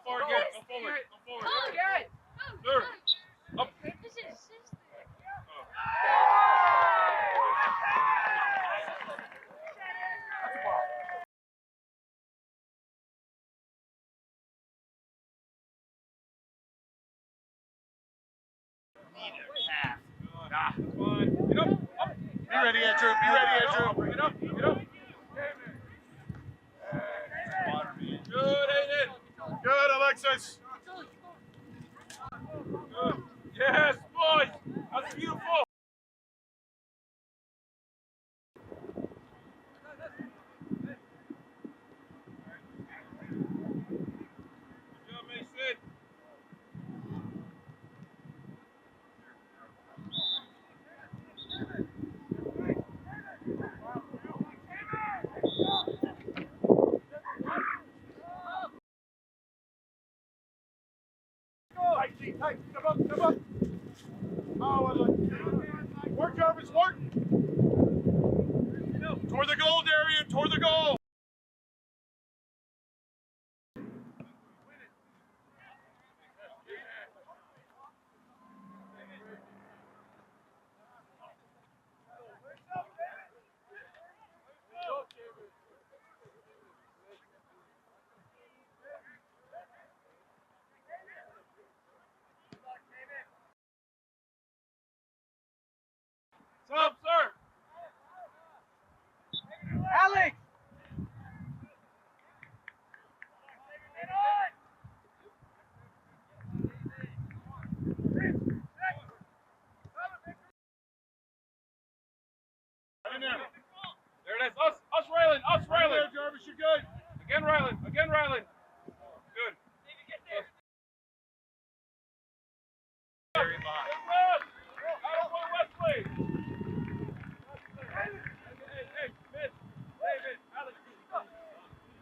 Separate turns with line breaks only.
forward again. Go forward. Go forward. Sir. Up. That's a ball. Nah, fine. Get up. Up.
Be ready, Andrew. Be ready, Andrew.
Get up. Get up. Good, Aiden.
Good, Alexis.
Good. Yes, boys. That's beautiful. Good job, Mason.
Tight, come up, come up. Oh, I like it. Work, Jarvis, work. Toward the goal, Darian, toward the goal.
Up, sir.
Alex!
In there.
There it is. Us, Ryland. Us, Ryland.
There, Jarvis, you're good.
Again, Ryland. Again, Ryland.